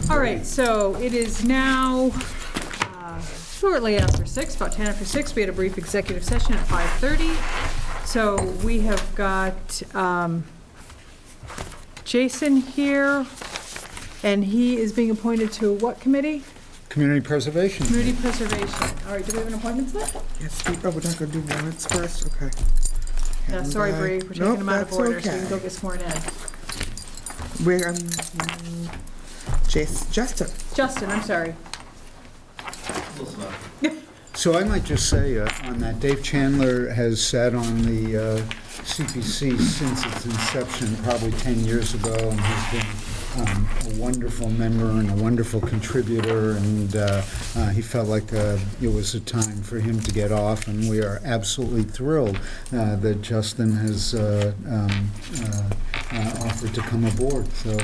All right, so it is now shortly after 6, about 10 after 6. We had a brief executive session at 5:30. So we have got Jason here, and he is being appointed to what committee? Community Preservation. Community Preservation. All right, do we have an appointment slip? Yes, we're not going to do warrants first? Okay. Yeah, sorry, Bree, we're taking them out of order, so you can go get sworn in. We're, Justin. Justin, I'm sorry. So I might just say on that, Dave Chandler has sat on the CPC since its inception, probably 10 years ago, and has been a wonderful member and a wonderful contributor, and he felt like it was a time for him to get off, and we are absolutely thrilled that Justin has offered to come aboard. So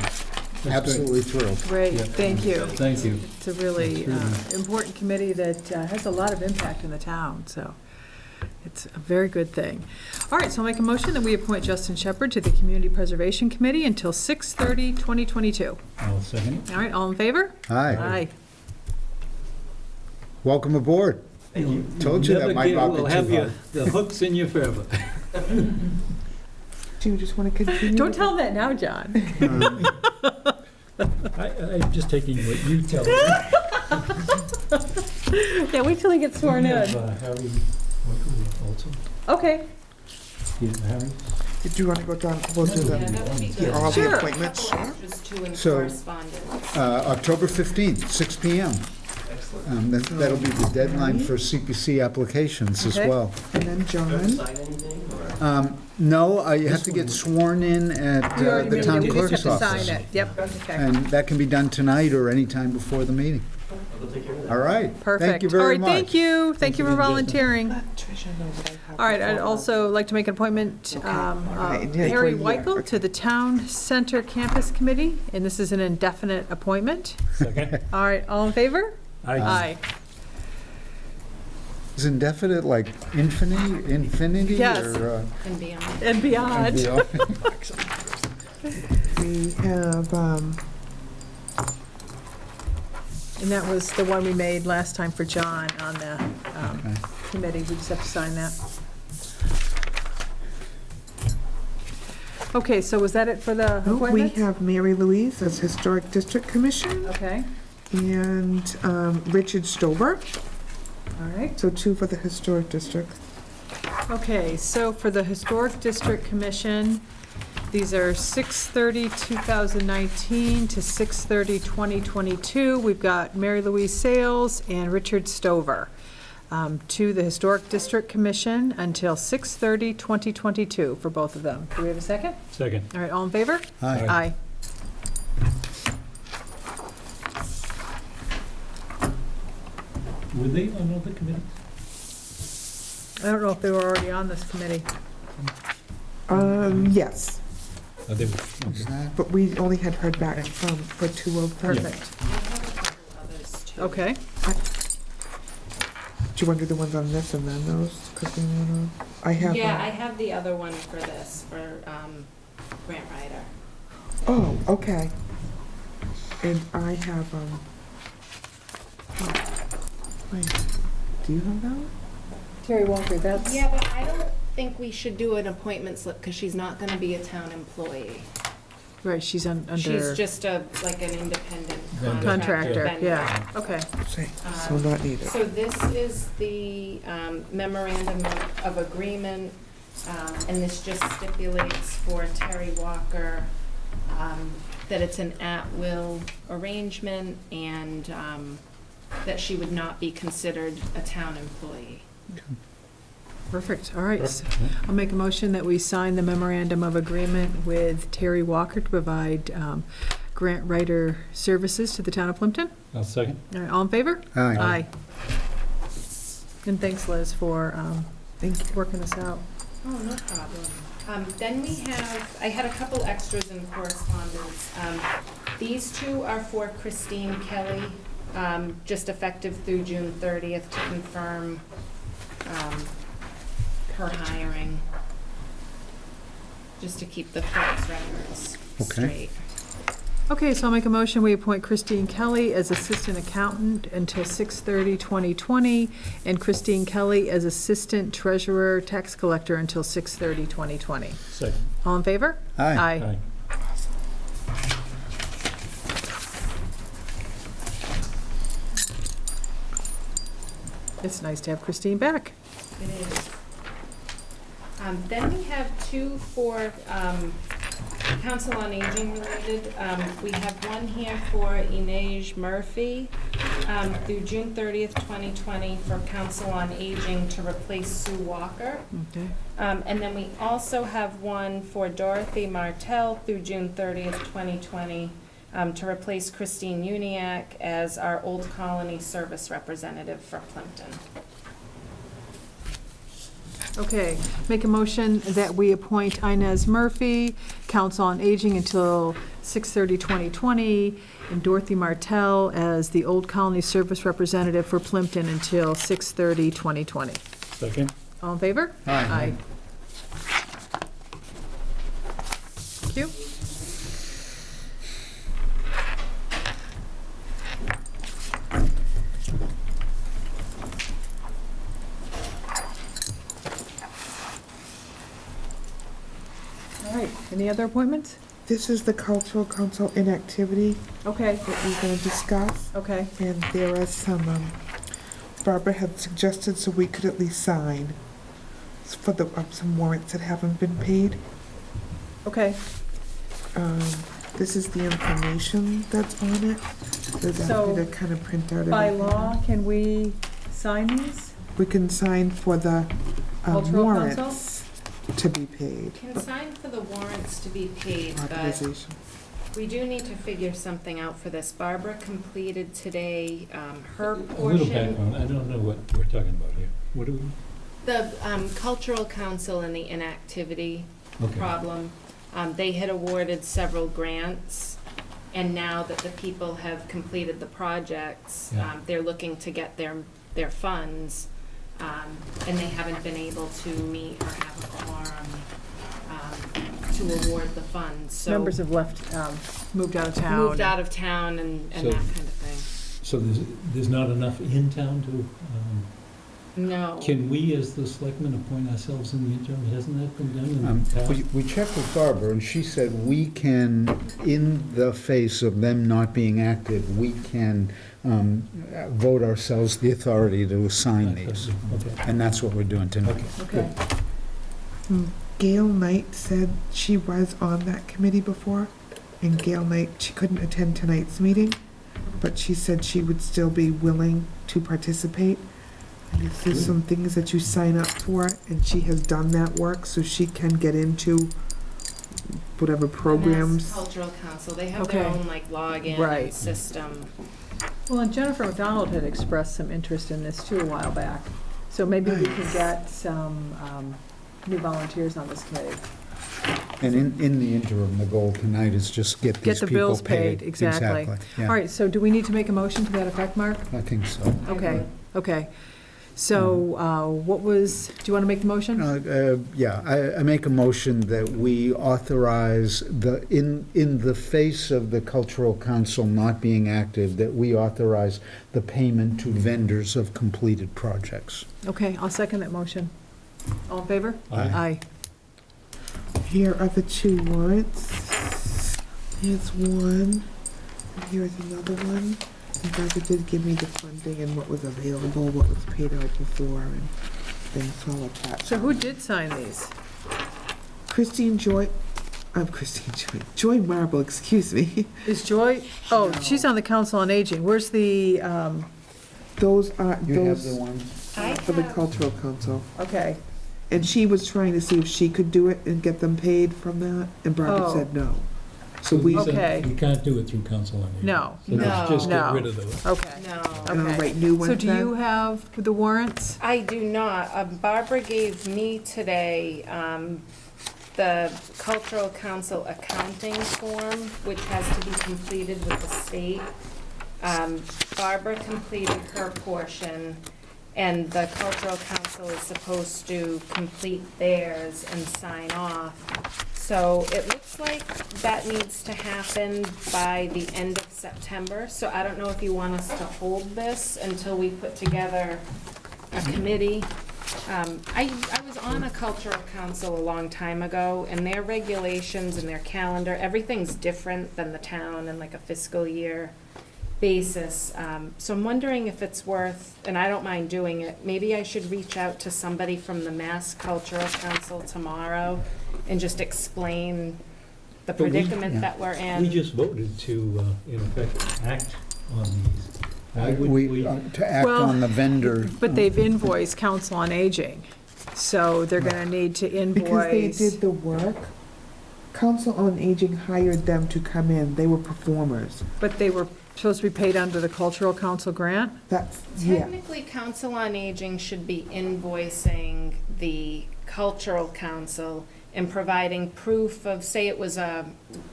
absolutely thrilled. Great, thank you. Thank you. It's a really important committee that has a lot of impact in the town, so it's a very good thing. All right, so I'll make a motion that we appoint Justin Shepherd to the Community Preservation Committee until 6/30/2022. I'll second it. All right, all in favor? Hi. Aye. Welcome aboard. Told you that might not be too We'll have hard. the hooks in you forever. Do you just want to continue? Don't tell that now, John. I'm just taking what you tell me. Yeah, wait till he gets sworn in. Harry, also. Okay. Harry? Did you want to go down, we'll do Yeah, that would be good. all Sure. the appointments? Extras too in So- correspondence. October 15th, 6 p.m. That'll be the deadline for CPC applications as Okay. well. And then John, No, you have to get sworn in at We already the made town it. We just clerk's have to office. sign it. Yep, okay. And that can be done tonight or any time before the meeting. All right. Perfect. Thank you very All right, much. thank you. Thank you for volunteering. let Tricia know what I have. All right, I'd also like to make an appointment, right, yeah, Harry for a year. Weichel to the Town Center Campus Committee, and this is an indefinite appointment. Second. All right, all in favor? Aye. Aye. Is indefinite like infinity? Yes. Or, And beyond. And beyond. beyond? We have, And that was the one we made last time for John on the Okay. committee. We just have to sign that. Okay, so was that it for the we appointments? have Mary Louise as Historic District Commission Okay, and Richard Stover, all right. so 2 for the Historic District. Okay, so for the Historic District Commission, these are 6/30/2019 to 6/30/2022. We've got Mary Louise Sales and Richard Stover to the Historic District Commission until 6/30/2022 for both of them. Do we have a second? Second. All right, all in favor? Hi. Aye. Were they on other committees? I don't know if they were already on this committee. Yes, Oh, they were. What's that? but we only had heard back for 2 of them. Perfect. I have a couple others too. Okay. Do you want to do the ones on this and then those? 'Cause we wanna- I have. Yeah, I have the other one for this, for Grant Ryder. Oh, okay. And I have, wait, do you have that one? Terry Walker, that's. Yeah, but I don't think we should do an appointment slip because she's not gonna be a town employee. Right, she's under. She's just like an independent Vendor. Contractor, vendor. yeah, okay. So not needed. So this is the memorandum of agreement, and this just stipulates for Terry Walker that it's an at-will arrangement and that she would not be considered a town employee. Perfect, all right. So I'll make a motion that we sign the memorandum of agreement with Terry Walker to provide grant writer services to the town of Plympton. I'll second. All right, all in favor? Aye. Aye. And thanks, Liz, for Thank you. working this out. Oh, no problem. Then we have, I had a couple extras in correspondence. These two are for Christine Kelly, just effective through June 30th to confirm her hiring, just to keep the clerk's records Okay. straight. Okay, so I'll make a motion, we appoint Christine Kelly as Assistant Accountant until 6/30/2020, and Christine Kelly as Assistant Treasurer Tax Collector until 6/30/2020. Second. All in favor? Aye. Aye. It's nice to have Christine back. It is. Then we have two for Council on Aging related. We have one here for Inez Murphy through June 30th, 2020 for Council on Aging to replace Sue Walker. Okay. And then we also have one for Dorothy Martell through June 30th, 2020 to replace Christine Uniac as our Old Colony Service Representative for Plympton. Okay, make a motion that we appoint Inez Murphy, Council on Aging until 6/30/2020, and Dorothy Martell as the Old Colony Service Representative for Plympton until 6/30/2020. Second. All in favor? Aye. Thank you. All right, any other appointments? This is the cultural council inactivity Okay, that we're gonna discuss, okay. and there are some, Barbara had suggested so we could at least sign for the, some warrants that haven't been paid. Okay, This is the information that's on it. There's So, actually to kind of print out by everything. law, can we sign these? We can sign for the Cultural warrants council? to be paid. Can sign for the warrants to be paid, but Authorization. we do need to figure something out for this. Barbara completed today her A little portion. background, I don't know what we're talking about here. What do we, The cultural council and the inactivity okay. problem, they had awarded several grants, and now that the people have completed the projects, Yeah. they're looking to get their funds, and they haven't been able to meet or have a quorum to award the funds, so. Members have left, moved out of town. Moved out of town and So- that kind of thing. So there's not enough in town to, No. can we, as the selectmen, appoint ourselves in the interim? Hasn't that been done in the past? We checked with Barbara, and she said we can, in the face of them not being active, we can vote ourselves the authority to assign these. Okay. And that's what we're doing tonight. Okay. Okay, Gail Knight said she was on that committee before, and Gail Knight, she couldn't attend tonight's meeting, but she said she would still be willing to participate. And if there's some things that you sign up for, and she has done that work, so she can get into whatever And that's programs. Cultural council, they have their Okay. own like login Right. and system. well, and Jennifer McDonald had expressed some interest in this too a while back, so maybe we can Nice. get some new volunteers on this committee. And in the interim, the goal tonight is just get Get these the people bills paid. paid, exactly. Yeah, All right, so do we need to make a motion to that effect, Mark? I think so. Okay, okay. So, what was, do you want to make the motion? Yeah, I make a motion that we authorize in the face of the cultural council not being active, that we authorize the payment to vendors of completed projects. Okay, I'll second that motion. All in favor? Aye. Here are the two warrants. Here's one, and here's another one. And Barbara did give me the funding and what was available, what was paid out before, and things all attached. So who did sign these? Christine Joy Marble, excuse me. Is Joy, oh, No. she's on the Council on Aging. Where's the, Those are, You have the those ones? I for the have- cultural council. okay, And she was trying to see if she could do it and get them paid from that, and Barbara Oh. said no. So we, said Okay. We can't do it through council on aging. no, So let's just get No. rid of those. okay. No. Okay. write new ones So do you then? have the warrants? I do not. Barbara gave me today the cultural council accounting form, which has to be completed with the state. Barbara completed her portion, and the cultural council council is supposed to complete theirs and sign off. So it looks like that needs to happen by the end of September. So I don't know if you want us to hold this until we put together a committee. I was on a cultural council a long time ago, and their regulations and their calendar, everything's different than the town and like a fiscal year basis. So I'm wondering if it's worth, and I don't mind doing it, maybe I should reach out to somebody from the Mass Cultural Council tomorrow and just explain the But we- predicament yeah. that we're in. We just voted to, in effect, act on these. Why would We, we? to act Well, on the vendor. But they've invoiced Council on Aging, so they're gonna need to Because they invoice. did the work, Council on Aging hired them to come in, they were performers. But they were supposed to be paid under the Cultural Council grant? That's, yeah, Technically, Council on Aging should be invoicing the Cultural Council and providing proof of, say it was a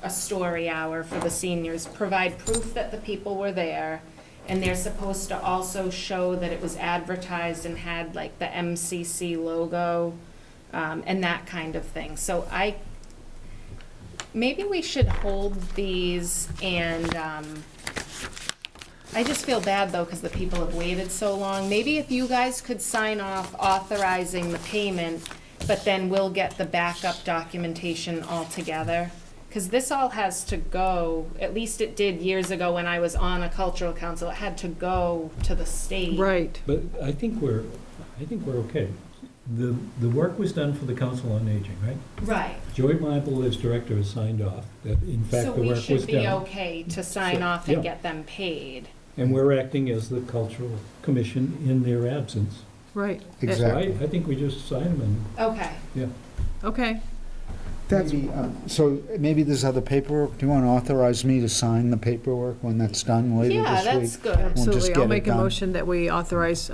story hour for the seniors, provide proof that the people were there, and they're supposed to also show that it was advertised and had like the MCC logo, and that kind of thing. So maybe we should hold these, and I just feel bad though, because the people have waited so long. Maybe if you guys could sign off authorizing the payment, but then we'll get the backup documentation all together. Because this all has to go, at least it did years ago when I was on a cultural council, it had to go to the state. Right. But I think we're okay. The work was done for the Council on Aging, right? Right. Joy Bible, as director, has signed off that in So fact the we work was should be done. okay to sign So, off and yeah. get them paid. And we're acting as the cultural commission in their absence. Right. So Exactly. I think we just sign them Okay. Okay. that's, So maybe there's other paperwork. Do you want to authorize me to sign the paperwork when that's done later this week? Yeah, that's good. Absolutely. get I'll it make a done. motion that we authorize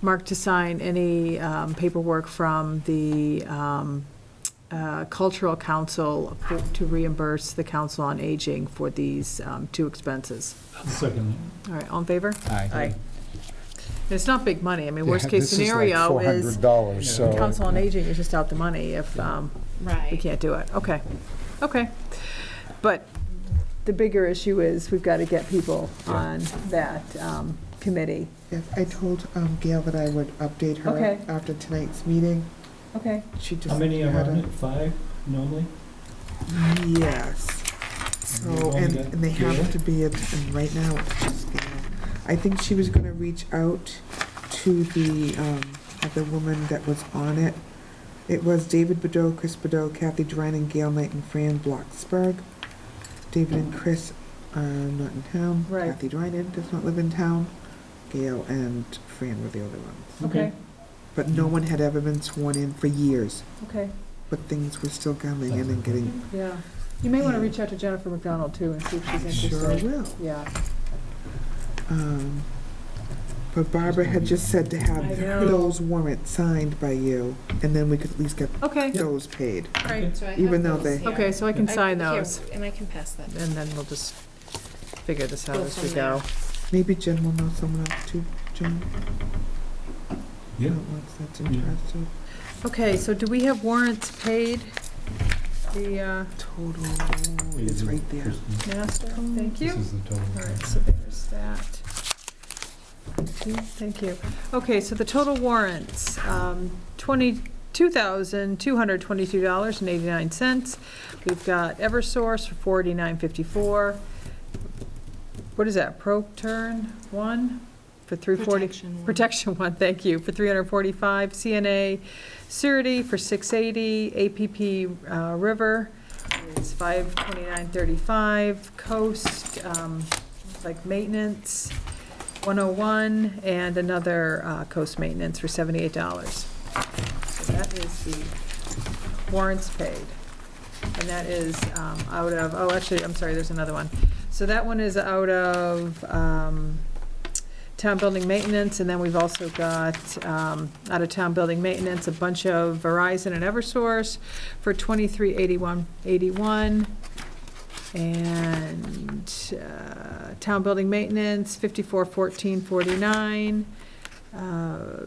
Mark to sign any paperwork from the Cultural Council to reimburse the Council on Aging for these two expenses. I'll second All right, all in favor? Aye. It's not big money. I mean, Yeah, worst-case this is like scenario is $400, so. Council on Aging is just out the money if we Right. can't do it. Okay, okay. But the bigger issue is we've got to get people Yeah. on that committee. yes, I told Gail that I would update her Okay. after tonight's meeting. Okay. She it. just How many are had on a- it? 5 normally? Yes. We've So, only and got and they Gail? have to be, and right now it's just Gail. I think she was gonna reach out to the other woman that was on it. It was David Bedeau, Chris Bedeau, Kathy Drynan, Gail Knight, and Fran Blocksberg. David and Chris are not in town. Right. Kathy Drynan does not live in town. Gail and Fran were the other ones. Okay, But no one had ever been sworn in for years, okay, but things were still coming in and getting, yeah. You may want to reach out to Jennifer McDonald too and see if she's sure interested. will. Yeah. But Barbara had just said to I have know. those warrants signed by you, and then we could at least get Okay, those paid. all right. So I have Even though those they- here. Okay, so I can sign here, those, And I can pass that. and then we'll just figure this out Go as we from go. Maybe Jen will know someone else too, Jen, Yeah. that's interested. Okay, so do we have warrants paid? The Total is right there. Kristen, master, thank you. This is the total. All right, so there's that. Thank you. Okay, so the total warrants, $22,222.89. We've got Eversource for $49.54. What is that, Pro-Turn 1 for $340? Protection one. Protection 1, thank you, for $345. CNA Surety for $680. APP River is $529.35. Coast, like maintenance, $101, and another Coast maintenance for $78. So that is the warrants paid. And that is out of, oh, actually, I'm sorry, there's another one. So that one is out of town building maintenance, and then we've also got, out of town building maintenance, a bunch of Verizon and Eversource for $2381.81. And town building maintenance, $5414.49.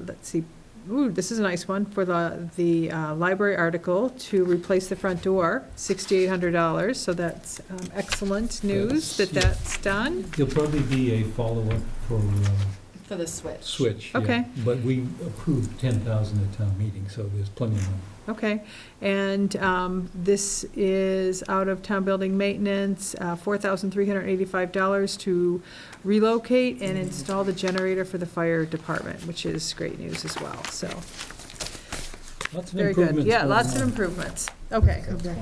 Let's see, ooh, this is a nice one, for the library article to replace the front door, $6,800. So that's excellent news that that's done. There'll probably be a follow-up For the switch. switch. Yeah. Okay. But we approved 10,000 at town meeting, so there's plenty of money. Okay, and this is out of town building maintenance, $4,385 to relocate and install the generator for the fire department, which is great news as well, so. Lots of Very good, improvements. yeah, going lots of on. improvements. Okay, Come back.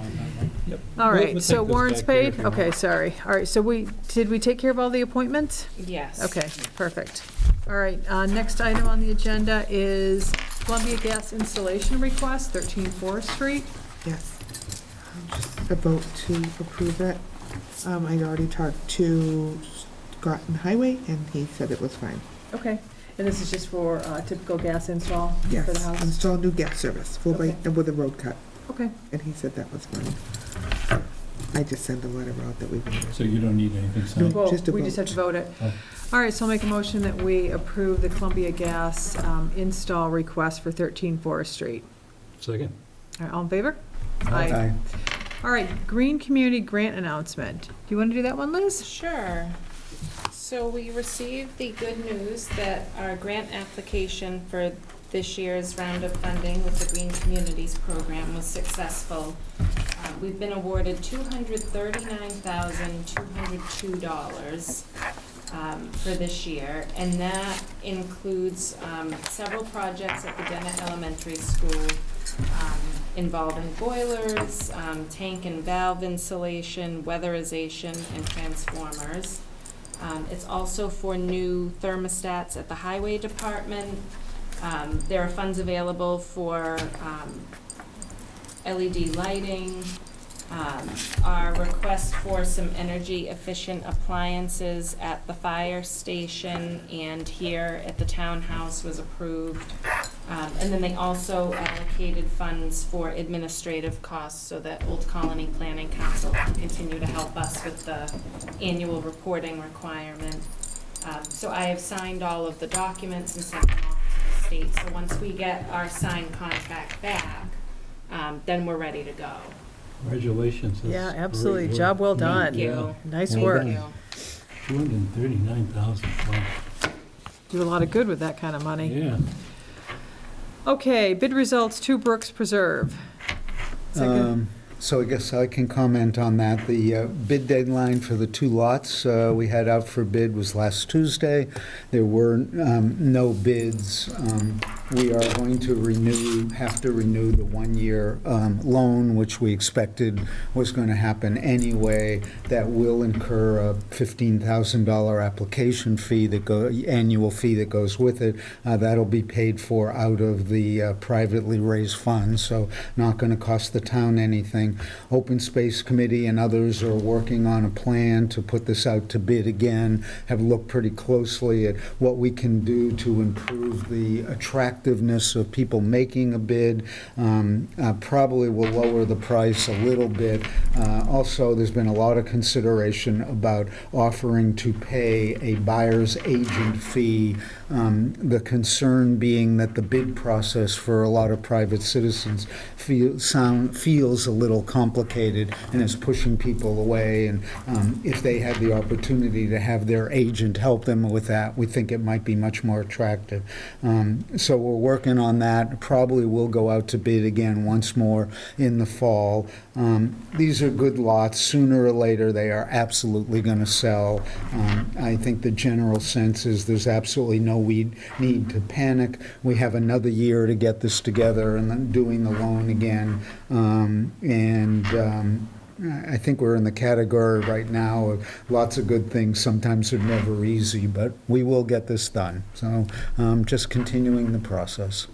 Yep. all We'll right, take so those warrants back there if paid? you want. Okay, sorry. All right, so did we take care of all the appointments? Yes. Okay, perfect. All right, next item on the agenda is Columbia Gas installation request, 13 Forest Street. Yes. Just a vote to approve it. I already talked to Groton Highway, and he said it was fine. Okay, and this is just for typical gas install for the Yes, house? install new gas service, full by, Okay. with a road cut, Okay, and he said that was fine. I just sent a letter out that we wanted. So you don't need anything signed? well, Just a we just have to vote it. Oh. All right, so I'll make a motion that we approve the Columbia Gas install request for 13 Forest Street. Second? All right, all in favor? Aye. All right, Green Community Grant announcement. Do you want to do that one, Liz? Sure. So we received the good news that our grant application for this year's round of funding with the Green Communities Program was successful. We've been awarded $239,202 for this year, and that includes several projects at the Dennett Elementary School involving boilers, tank and valve insulation, weatherization, and transformers. It's also for new thermostats at the Highway Department. There are funds available for LED lighting. Our request for some energy efficient appliances at the fire station and here at the townhouse was approved. And then they also allocated funds for administrative costs so that Old Colony Planning Council can continue to help us with the annual reporting requirement. So I have signed all of the documents and sent them off to the state. So once we get our signed contract back, then we're ready to go. Congratulations. That's Yeah, great absolutely. work. Job well done. Thank you. Nice Thank work. you. 239,000, wow. Do a lot of good with that kind of money. Yeah. Okay, bid results, 2 Brooks Preserve. Second. So I guess I can comment on that. The bid deadline for the 2 lots we had out for bid was last Tuesday. There were no bids. We are going to have to renew the 1-year loan, which we expected was going to happen anyway. That will incur a $15,000 application fee, annual fee that goes with it. That'll be paid for out of the privately raised funds, so not going to cost the town anything. Open Space Committee and others are working on a plan to put this out to bid again, have looked pretty closely at what we can do to improve the attractiveness of people making a bid. Probably will lower the price a little bit. Also, there's been a lot of consideration about offering to pay a buyer's agent fee. The concern being that the bid process for a lot of private citizens feels a little complicated and is pushing people away. And if they had the opportunity to have their agent help them with that, we think it might be much more attractive. So we're working on that. Probably will go out to bid again once more in the fall. These are good lots. Sooner or later, they are absolutely going to sell. I think the general sense is there's absolutely no need to panic. We have another year to get this together and then doing the loan again. I think we're in the category right now of lots of good things. Sometimes they're never easy, but we will get this done. So just continuing the process.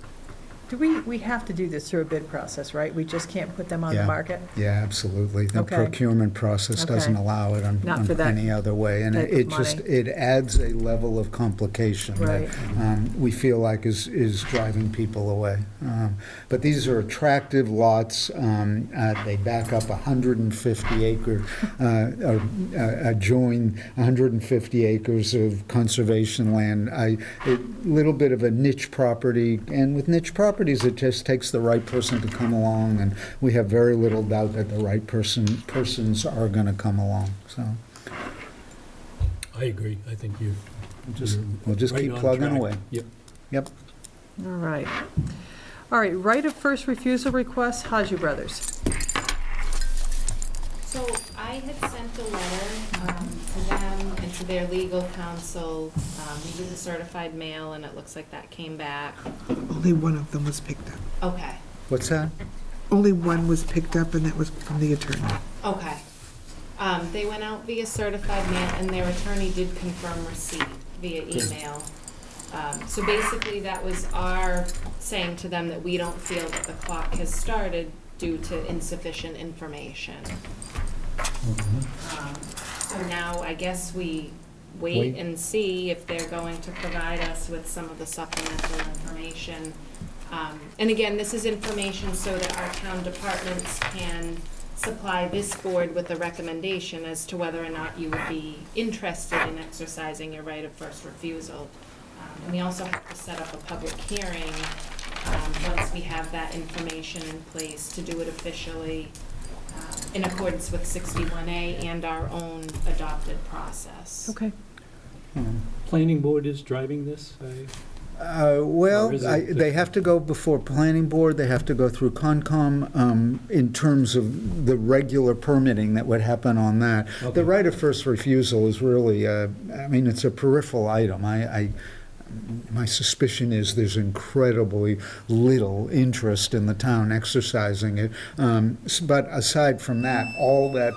we have to do this through a bid process, right? We just can't put them on the Yeah. market? Yeah, absolutely. The Okay. procurement process doesn't Okay. allow it on Not for that any other way. And type of it just, money. it adds a level of complication that Right. we feel like is driving people away. But these are attractive lots. They back up 150 acre, adjoin 150 acres of conservation land. A little bit of a niche property, and with niche properties, it just takes the right person to come along, and we have very little doubt that the right persons are going to come along, so I agree. I think you're we'll just right keep on plugging track. away. Yep. All right. All right, right of first refusal request, Haji Brothers. So I had sent a letter to them and to their legal counsel. We did the certified mail, and it looks like that came back. Only one of them was picked up. Okay, What's that? Only one was picked up, and that was from the attorney. okay. They went out via certified mail, and their attorney did confirm receipt via email. So basically, that was our saying to them that we don't feel that the clock has started due to insufficient information. So now I guess we wait Wait. and see if they're going to provide us with some of the supplemental information. And again, this is information so that our town departments can supply this board with a recommendation as to whether or not you would be interested in exercising your right of first refusal. And we also have to set up a public hearing once we have that information in place to do it officially in accordance with 61A and our own adopted process. Okay. Planning board is driving this? Well, Or is it- they have to go before planning board, they have to go through Concom in terms of the regular permitting that would happen on that. Okay. The right of first refusal is really, I mean, it's a peripheral item. My suspicion is there's incredibly little interest in the town exercising it. But aside from that, all that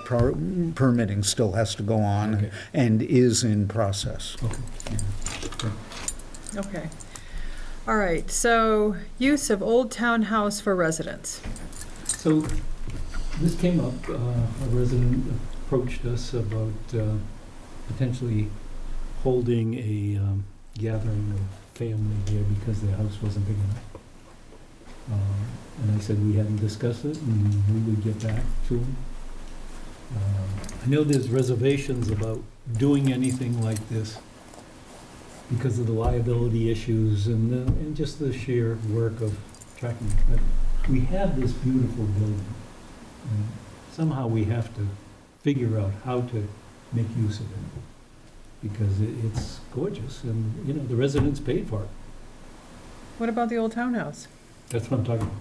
permitting still has to go on Okay. and is in process. Okay. Okay. All right, so use of Old Town House for residents. So this came up, a resident approached us about potentially holding a gathering of family here because their house wasn't big enough. And I said we hadn't discussed it and we would get back to them. I know there's reservations about doing anything like this because of the liability issues and just the sheer work of tracking. But we have this beautiful building. And somehow we have to figure out how to make use of it because it's gorgeous and, you know, the residents paid for it. What about the Old Townhouse? That's what I'm talking about.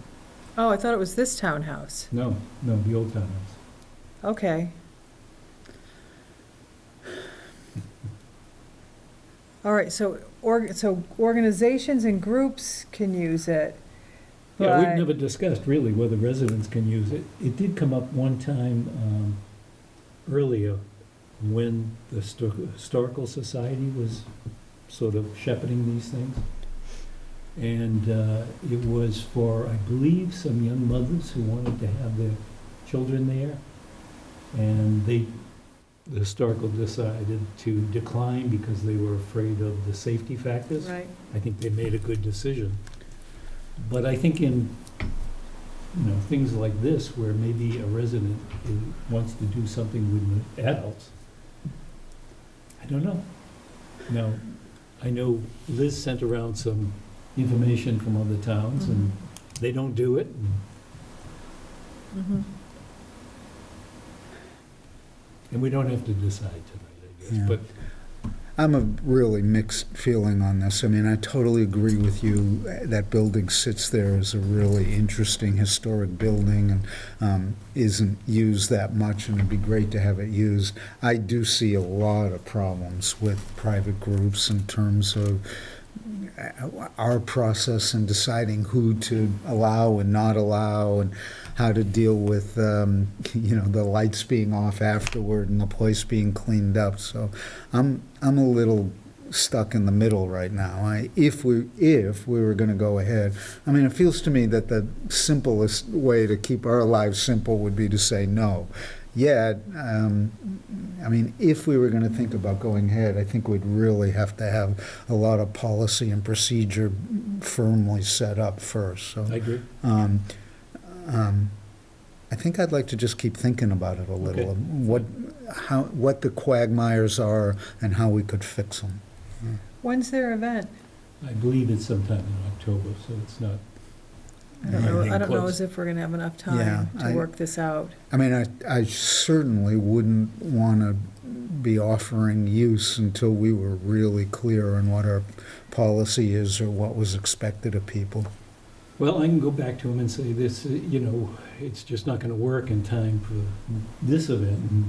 Oh, I thought it was this townhouse. No, the old townhouse. Okay. All right, so organizations and groups can use it, Yeah, we've but- never discussed really whether residents can use it. It did come up one time earlier when the Historical Society was sort of shepherding these things. And it was for, I believe, some young mothers who wanted to have their children there. And the Historical decided to decline because they were afraid of the safety factors. Right. I think they made a good decision. But I think in, you know, things like this, where maybe a resident wants to do something with the adults, I don't know. Now, I know Liz sent around some information from other towns, and they don't do it. Mhm. And we don't have to decide tonight, I guess. Yeah. But I'm a really mixed feeling on this. I mean, I totally agree with you. That building sits there as a really interesting historic building and isn't used that much, and it'd be great to have it used. I do see a lot of problems with private groups in terms of our process in deciding who to allow and not allow, and how to deal with, you know, the lights being off afterward and the place being cleaned up. So I'm a little stuck in the middle right now. If we were going to go ahead, I mean, it feels to me that the simplest way to keep our lives simple would be to say no. Yet, I mean, if we were going to think about going ahead, I think we'd really have to have a lot of policy and procedure firmly set up first. So I agree. I think I'd like to just keep thinking about it a little, Okay. what the quagmires are and how we could fix them. When's their event? I believe it's sometime in October, so it's not. I don't know, anything close. as if we're gonna have enough Yeah, time to work this out. I mean, I certainly wouldn't want to be offering use until we were really clear on what our policy is or what was expected of people. Well, I can go back to him and say this, it's just not gonna work in time for this event.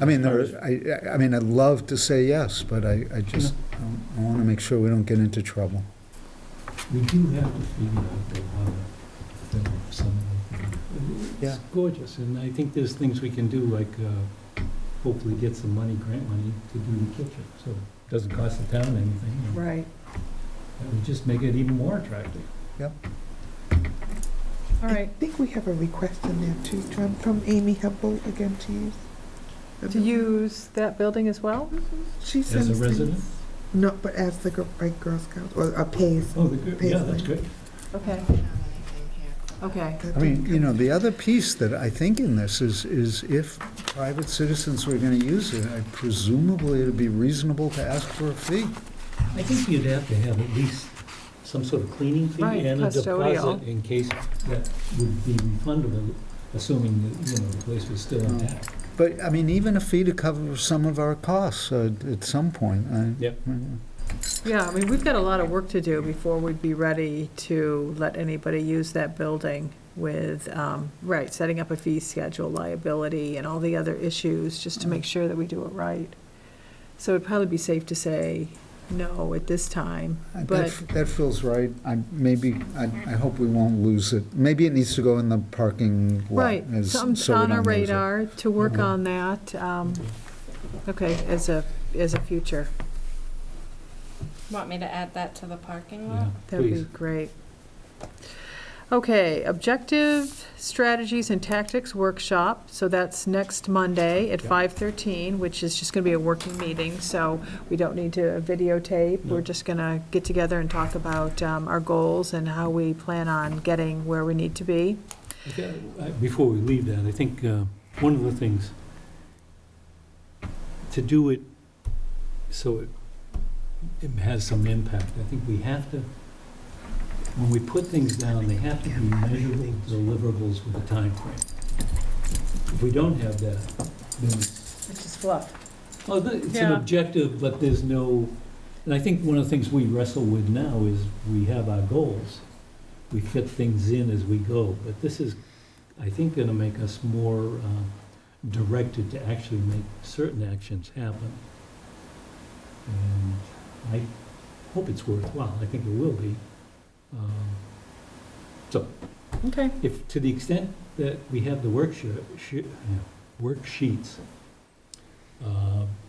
I mean, I mean, I'd love to say yes, but I just, I want to make sure we don't get into trouble. We do have to figure out though how to film some of it. Yeah. It's gorgeous, and I think there's things we can do, like hopefully get some money, grant money, to do the kitchen, so it doesn't cost the town anything. and Right. That would just make it even more attractive. All I right. think we have a request in there too, John, from Amy Hempel again to use. To use that building as well? She As sends a things- resident? No, but as the like Girl Scouts, or pays. Oh, yeah, that's Paisley. good. Okay, I don't have anything here. okay. That I mean, didn't you know, come- the other piece that I think in this is if private citizens were going to use it, presumably it'd be reasonable to ask for a fee. I think you'd have to have at least some sort of cleaning fee Right, and a custodial. deposit in case that would be refundable, assuming that, the place was still intact. But, I mean, even a fee to cover some of our costs at some point. Yep. Yeah, I mean, we've got a lot of work to do before we'd be ready to let anybody use that building with, right, setting up a fee schedule, liability, and all the other issues, just to make sure that we do it right. So it'd probably be safe to say no at this time, but, That feels right. I hope we won't lose it. Maybe it needs to go in the parking lot. right, something's so we on our don't lose it. radar to work Mhm. on that, okay, as a future. Want me to add that to the parking Yeah, lot? That'd be please. great. Okay, objective strategies and tactics workshop, so that's next Monday at Yeah. 5:13, which is just gonna be a working meeting, so we don't need to videotape. No. We're just gonna get together and talk about our goals and how we plan on getting where we need to be. Okay, before we leave that, I think one of the things, to do it so it has some impact, I think we have to, when we put things down, they have to be measurable deliverables with a time frame. If we don't have that, then It's just fluff. it's an Yeah. objective, but there's no, and I think one of the things we wrestle with now is we have our goals. We fit things in as we go, but this is, I think, gonna make us more directed to actually make certain actions happen. And I hope it's worthwhile. I think it will be. So, Okay, if, to the extent that we have the worksheets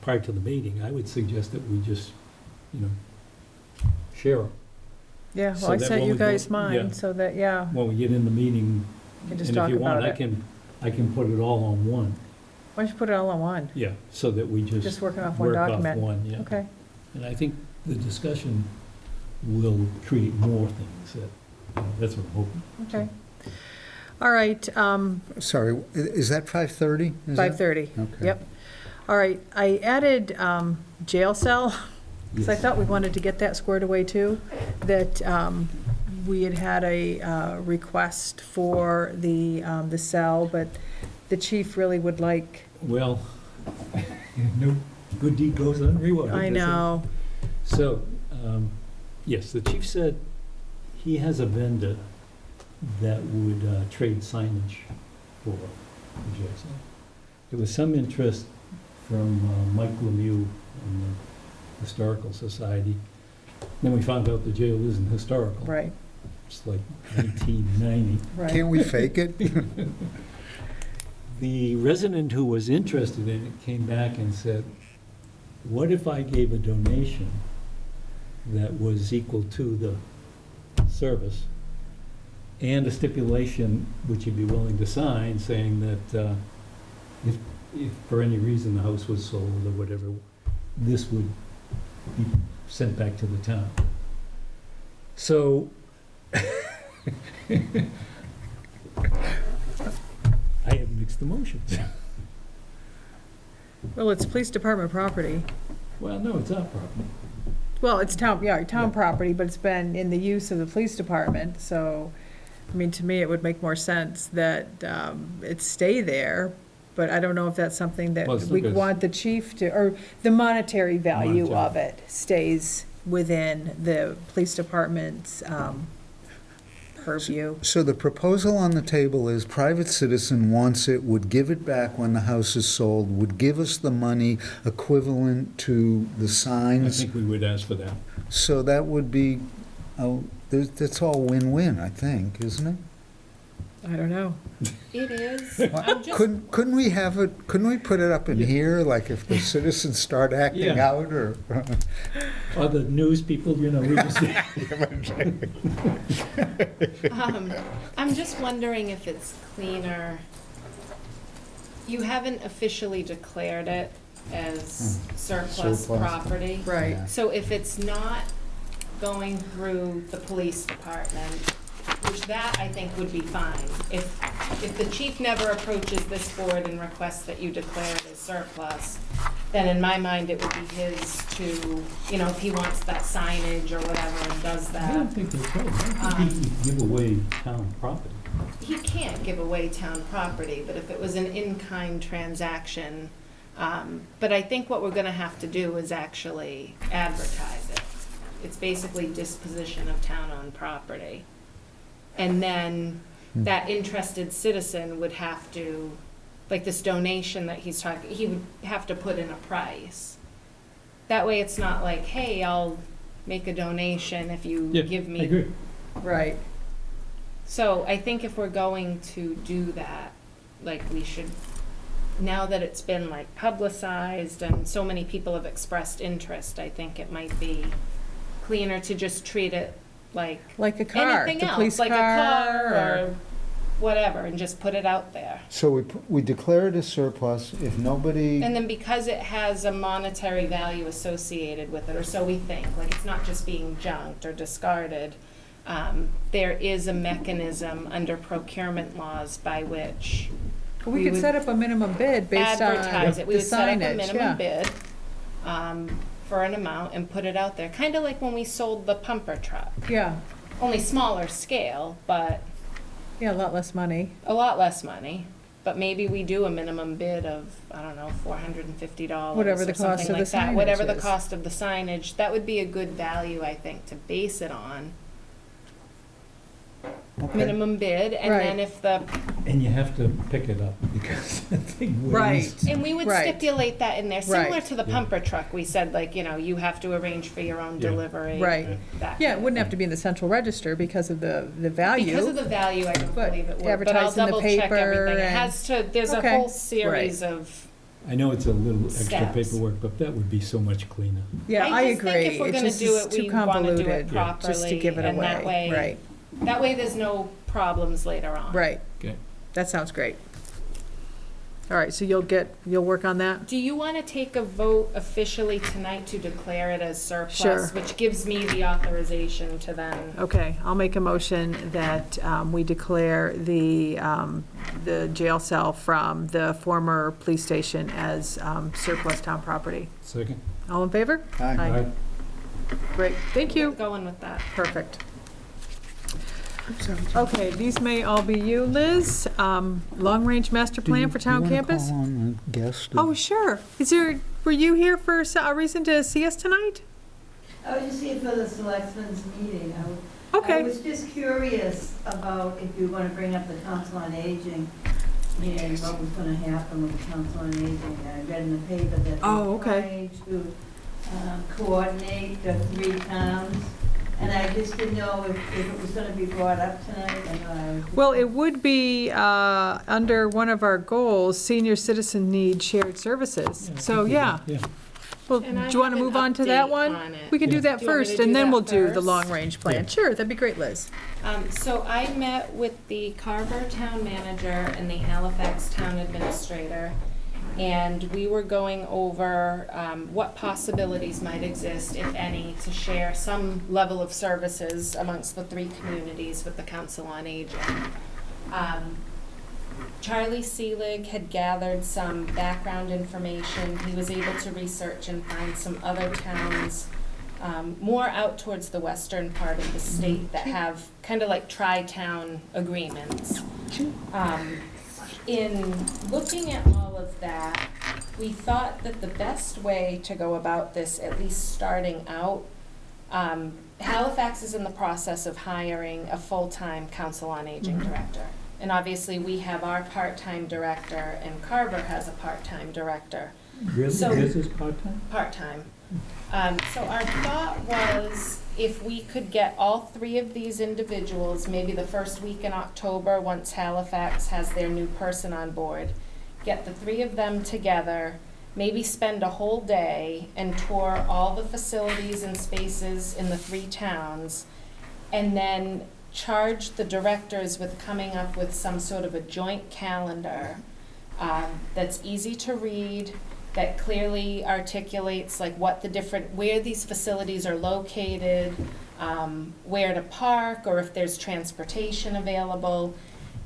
prior to the meeting, I would suggest that we just, share them. yeah, So well, I that sent when you we go- guys mine, yeah. so that, yeah, When we get in the meeting, we can and just if talk you want, about I it. I can put it all on one. Why don't you put it all on one? Yeah, so that we Just just working off one work off document. one, yeah. Okay, And I think the discussion will create more things that, that's what I'm hoping. okay. All right, Sorry, is that 5:30? 5:30. Okay. Yep. All right, I added jail cell, because I Yes. thought we wanted to get that squared away too, that we had a request for the cell, but the chief really would like, Well, no good deed goes unrewarded. I know, So, yes, the chief said he has a vendor that would trade signage for the jail cell. There was some interest from Mike Lemieux and the Historical Society. Then we found out the jail isn't historical. right, It's like 1990. right. Can't we fake it? The resident who was interested in it came back and said, what if I gave a donation that was equal to the service and a stipulation, which you'd be willing to sign, saying that if for any reason the house was sold or whatever, this would be sent back to the town. So I have mixed emotions. Well, it's police department property. Well, no, it's our property. Well, it's town Yeah. property, but it's been in the use of the police department, so, I mean, to me, it would make more sense that it stay there, but I don't know if that's something that Well, it's we because- want the chief to, or the monetary value Monetary. of it stays within the police department's purview. So the proposal on the table is private citizen wants it, would give it back when the house is sold, would give us the money equivalent to the I signs. think we would ask for that. So that would be, that's all win-win, I think, isn't it? I don't know. It is. I'm just, Couldn't we have it, couldn't we put it up in Yeah. here, like if the citizens start acting Yeah. out, or? Other news people, we just, I'm just wondering if it's cleaner. You haven't officially declared it as surplus Surplus. property. Right. Yeah. So if it's not going through the police department, which that I think would be fine. If the chief never approaches this board and requests that you declare it as surplus, then in my mind, it would be his to, you know, if he wants that signage or whatever and does I don't that. think that's right. I don't think he could give away town property. He can't give away town property, but if it was an in-kind transaction, but I think what we're gonna have to do is actually advertise it. It's basically disposition of town-owned property. And then that interested citizen would have to, like this donation that he's talking, he would have to put in a price. That way it's not like, hey, I'll make a donation if you Yeah, give I me. agree. Right. So I think if we're going to do that, like we should, now that it's been like publicized and so many people have expressed interest, I think it might be cleaner to just treat it like Like a car, anything the else, police like car. a car or whatever, and just put it out there. So we declare it as surplus, if nobody, And then because it has a monetary value associated with it, or so we think, like it's not just being junked or discarded, there is a mechanism under procurement laws by which We we could would set up a minimum bid based on advertise it. We the would set up a signage, yeah. minimum bid for an amount and put it out there, kind of like when we sold the pumper truck. Yeah, Only smaller scale, but yeah, a lot less money. a lot less money. But maybe we do a minimum bid of, I don't know, $450 Whatever the or something cost of like the that. Whatever signage the is. cost of the signage, that would be a good value, I think, to base it on. okay. Minimum bid, and then Right. if the, And you have to pick it up because the thing weighs. Right. and we would Right. stipulate that in there, similar Right. to the Yeah. pumper truck, we said like, you know, you have to arrange for your own Yeah. delivery. Right. That Yeah, kind it of wouldn't have to be in the central register because of the value. Because of the value, I don't But believe it would, but I'll advertised in the double check paper everything. It and- has to, there's a Okay. whole series of, I know it's a little extra Steps. paperwork, but that would be so much cleaner. Yeah, I I just think agree. if we're It gonna just do is it, too we wanna do it convoluted properly, just to give it and that away. way, that way there's no problems later on. Right, Okay. that sounds great. All right, so you'll work on that? Do you wanna take a vote officially tonight to declare it as surplus? Sure. Which gives me the authorization to then, Okay, I'll make a motion that we declare the jail cell from the former police station as surplus town property. Second? All in favor? Aye. Aye. Great, thank you. going with that. Perfect. I'm sorry. Okay, these may all be you, Liz. Long-range master plan for town campus? Do you want to call on a guest? Oh, sure. Were you here for a reason to see us tonight? I was just here for the selectmen's meeting. I Okay, was just curious about if you were gonna bring up the council on aging and what was gonna happen with the council on aging. I read in the paper that Oh, they're okay. trying to coordinate the 3 towns. And I just didn't know if it was gonna be brought up tonight. I know I was just- well, it would be under one of our goals, senior citizen need shared services. Yeah, I So, think we yeah, did, Well, do And I you want to have an move on to that update one? on it. We can do Yeah. that Do you want me to first, do and then that we'll do the first? long-range plan. Yeah. Sure, that'd be great, Liz. So I met with the Carver Town Manager and the Halifax Town Administrator, and we were going over what possibilities might exist, if any, to share some level of services amongst the three communities with the Council on Aging. Charlie Seelig had gathered some background information. He was able to research and find some other towns more out towards the western part of the state that have kind of like tri-town agreements. In looking at all of that, we thought that the best way to go about this, at least starting out, Halifax is in the process of hiring a full-time Council on Aging director. And obviously, we have our part-time director, and Carver has a part-time director. Really? So- This is part-time? Part-time. So our thought was if we could get all three of these individuals, maybe the first week in October, once Halifax has their new person on board, get the three of them together, maybe spend a whole day and tour all the facilities and spaces in the three towns, and then charge the directors with coming up with some sort of a joint calendar that's easy to read, that clearly articulates like what the different, where these facilities are located, where to park, or if there's transportation available,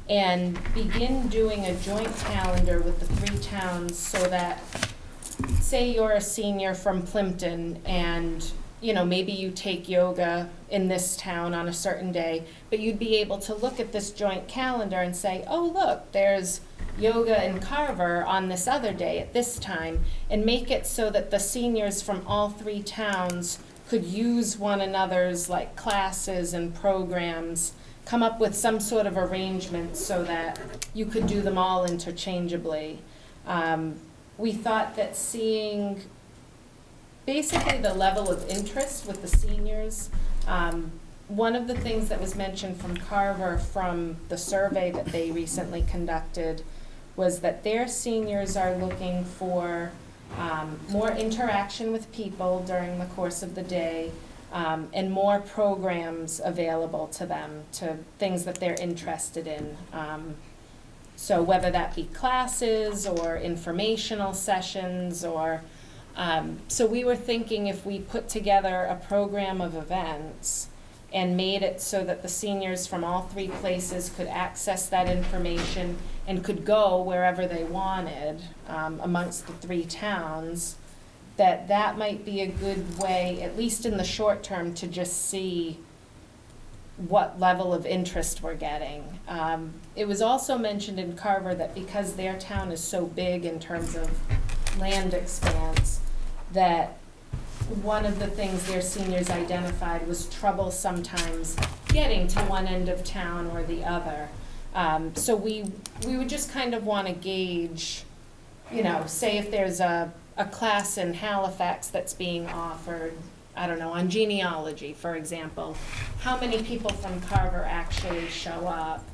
and begin doing a joint calendar with the three towns so that, say you're a senior from Plympton and, you know, maybe you take yoga in this town on a certain day, but you'd be able to look at this joint calendar and say, oh, look, there's yoga in Carver on this other day at this time, and make it so that the seniors from all three towns could use one another's like classes and programs, come up with some sort of arrangement so that you could do them all interchangeably. We thought that seeing basically the level of interest with the seniors, one of the things that was mentioned from Carver from the survey that they recently conducted was that their seniors are looking for more interaction with people during the course of the day, and more programs available to them, to things that they're interested in. So whether that be classes or informational sessions or, so we were thinking if we put together a program of events and made it so that the seniors from all three places could access that information and could go wherever they wanted amongst the three towns, that might be a good way, at least in the short term, to just see what level of interest we're getting. It was also mentioned in Carver that because their town is so big in terms of land expanse, that one of the things their seniors identified was trouble sometimes getting to one end of town or the other. So we would just kind of want to gauge, you know, say if there's a class in Halifax that's being offered, I don't know, on genealogy, for example, how many people from Carver actually show up,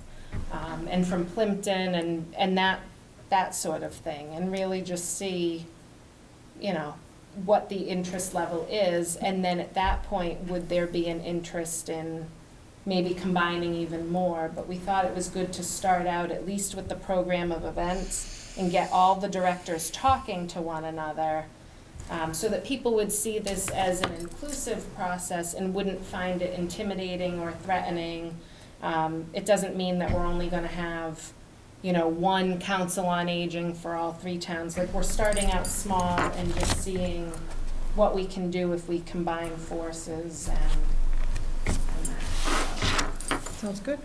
and from Plympton and that sort of thing, and really just see, you know, what the interest level is, and then at that point, would there be an interest in maybe combining even more? But we thought it was good to start out at least with the program of events and get all the directors talking to one another, so that people would see this as an inclusive process and wouldn't find it intimidating or threatening. It doesn't mean that we're only gonna have, you know, one council on aging for all three towns. Like, we're starting out small and just seeing what we can do if we combine forces and Sounds good.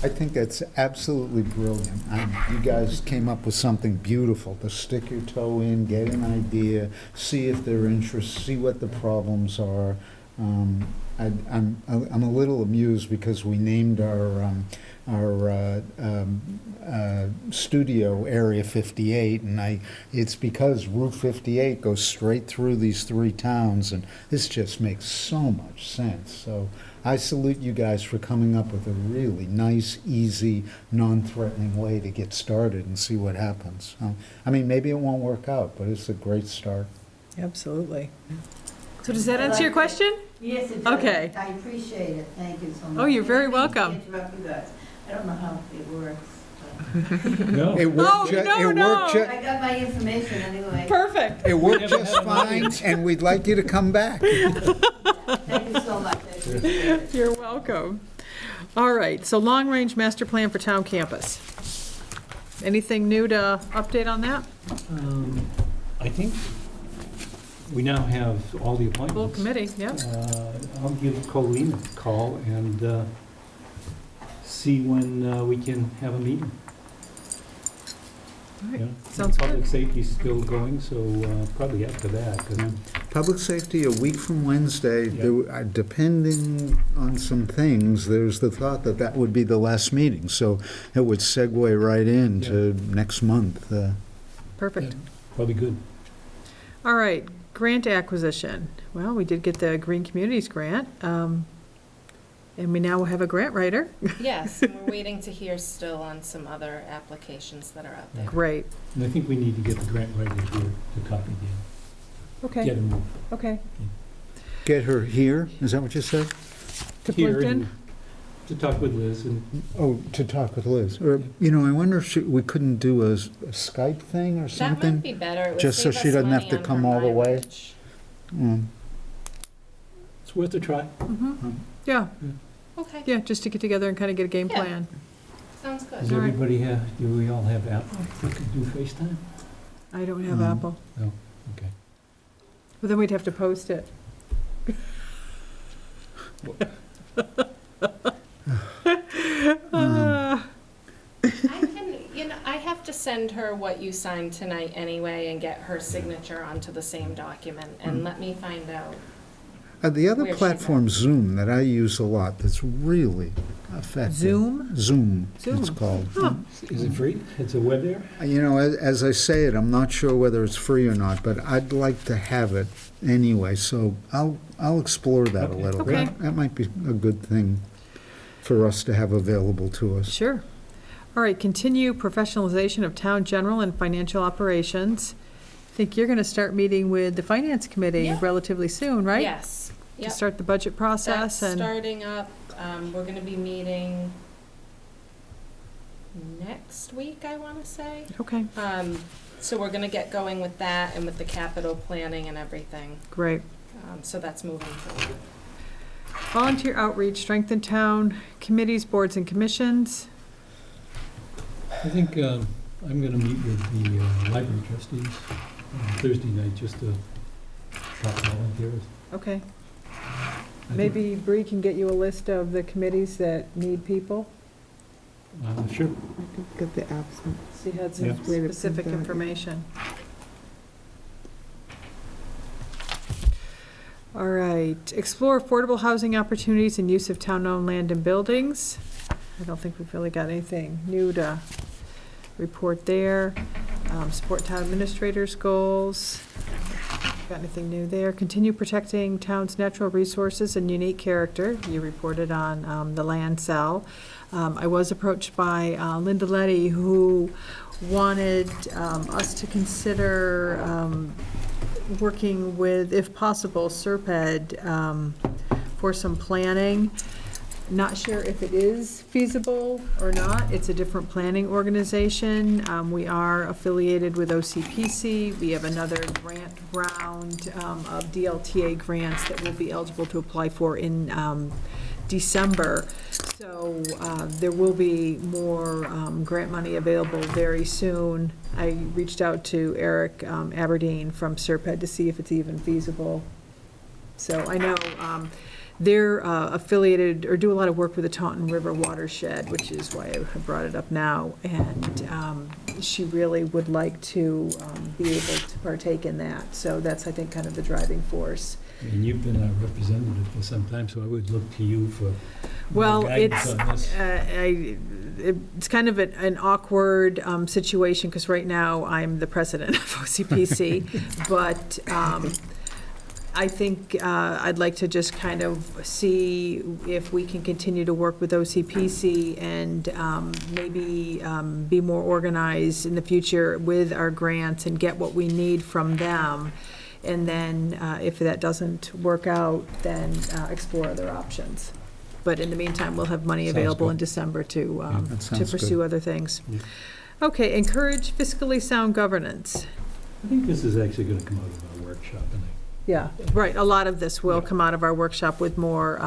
I think that's absolutely brilliant. You guys came up with something beautiful to stick your toe in, get an idea, see if they're interested, see what the problems are. I'm a little amused because we named our studio Area 58, and it's because Route 58 goes straight through these three towns, and this just makes so much sense. So I salute you guys for coming up with a really nice, easy, non-threatening way to get started and see what happens. I mean, maybe it won't work out, but it's a great start. Absolutely. So does that answer your question? Yes, it does. Okay. I appreciate it, thank you so much. Oh, you're very I didn't mean to welcome. interrupt you guys. I don't know how it works. No, It worked, no, it no. worked, But I got my information anyway. Perfect. it worked Never just had one of fine, these. and we'd like you to come back. Thank you so much, I appreciate it. You're welcome. All right, so long-range master plan for town campus. Anything new to update on that? I think we now have all the Full appointments. committee, yep. I'll give Colleen a call and see when we can have a meeting. All right, Yeah. sounds Public good. safety's still going, so probably after that, 'cause Public safety, a week from Wednesday, Yeah. depending on some things, there's the thought that that would be the last meeting, so it would segue right into next month. Perfect. probably good. All right, grant acquisition. Well, we did get the Green Communities grant, and we now have a grant writer. Yes, and we're waiting to hear still on some other applications that are out there. Great. And I think we need to get the grant writer here to copy again. Okay, Get him okay. Get her here, is that what you said? To here Plympton? and to talk with Liz and Oh, to talk with Liz. Or, I wonder if we couldn't do a Skype thing or That something? might be better. It would Just so save she us doesn't have money to on come her all the way? mileage. Mm. it's worth a try. Yeah, Okay, yeah, just to get together and kind of get a game Yeah. plan. sounds good. Does All right. everybody have, do we all have Apple that could do FaceTime? I don't have Mm. Apple. Okay. But then we'd have to post it. I can, I have to send her what you signed tonight anyway and get her signature onto the same document, and let me find out. The other Where she's platform, Zoom, that I use a lot, that's really effective. Zoom? Zoom, it's Zoom. called. Huh. Is it free? It's a web air? As I say it, I'm not sure whether it's free or not, but I'd like to have it anyway, so I'll explore that a Okay. little. Okay. That might be a good thing for us to have available to us. Sure. All right, continue professionalization of town general and financial operations. I think you're going to start meeting with the finance committee Yeah. relatively soon, right? Yes. To Yep. start the budget process That's and, starting up. We're gonna be meeting next week, I wanna say. okay, So we're gonna get going with that and with the capital planning and everything. great. So that's moving forward. Volunteer outreach, strengthen town committees, boards, and commissions. I think I'm going to meet with the library trustees on Thursday night just to talk volunteers. Okay, I think- maybe Bree can get you a list of the committees that need people. Sure. I could get the absence. She had some Yeah. specific Way to print that, yeah. information. All right, explore affordable housing opportunities and use of town-owned land and buildings. I don't think we've really got anything new to report there. Support town administrators' goals. Got anything new there? Continue protecting town's natural resources and unique character. You reported on the land sale. I was approached by Linda Letty, who wanted us to consider working with, if possible, Serped for some planning. Not sure if it is feasible or not. It's a different planning organization. We are affiliated with OCPC. We have another grant round of DLTA grants that we'll be eligible to apply for in December. So there will be more grant money available very soon. I reached out to Eric Aberdeen from Serped to see if it's even feasible. So I know they're affiliated or do a lot of work with the Taunton River watershed, which is why I brought it up now. And she really would like to be able to partake in that. So that's, I think, kind of the driving force. And you've been our representative for some time, so I would look to you for Well, guidance it's, on this. it's kind of an awkward situation, because right now I'm the president of OCPC, but I think I'd like to just kind of see if we can continue to work with OCPC and maybe be more organized in the future with our grants and get what we need from them And then if that doesn't work out, then explore other options. But in the meantime, we'll have money Sounds available good. in December to That to sounds pursue good. other things. Yeah. Okay, encourage fiscally sound governance. I think this is actually gonna come out of our workshop, and Yeah, right, a lot of this will Yeah. come out of our workshop with more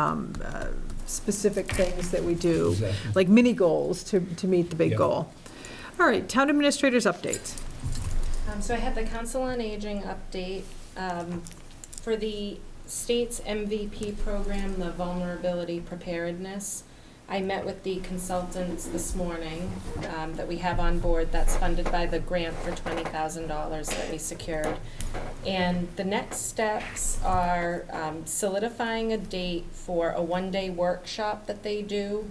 specific things that we do, Exactly. like mini goals to meet the big Yeah. goal. All right, town administrators updates. So I had the Council on Aging update. For the state's MVP program, the Vulnerability Preparedness, I met with the consultants this morning that we have on board that's funded by the grant for $20,000 that we secured. And the next steps are solidifying a date for a one-day workshop that they do.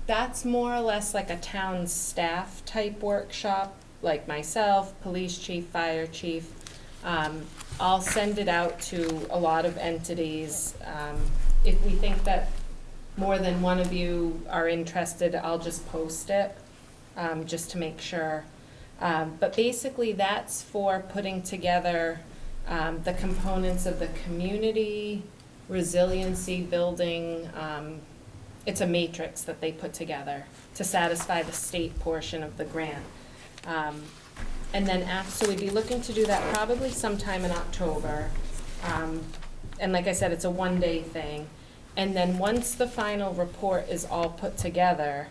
That's more or less like a town staff type workshop, like myself, police chief, fire chief. I'll send it out to a lot of entities. If we think that more than one of you are interested, I'll just post it, just to make sure. But basically, that's for putting together the components of the community resiliency building. It's a matrix that they put together to satisfy the state portion of the grant. And then so we'd be looking to do that probably sometime in October. And like I said, it's a one-day thing. And then once the final report is all put together,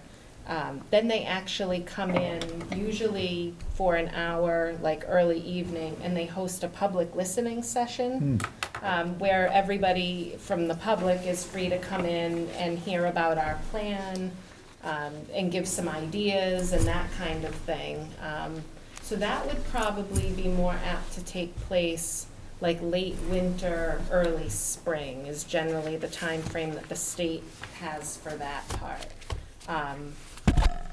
then they actually come in, usually for an hour, like early evening, and they host a public listening session where everybody from the public is free to come in and hear about our plan and give some ideas and that kind of thing. So that would probably be more apt to take place like late winter, early spring is generally the time frame that the state has for that part.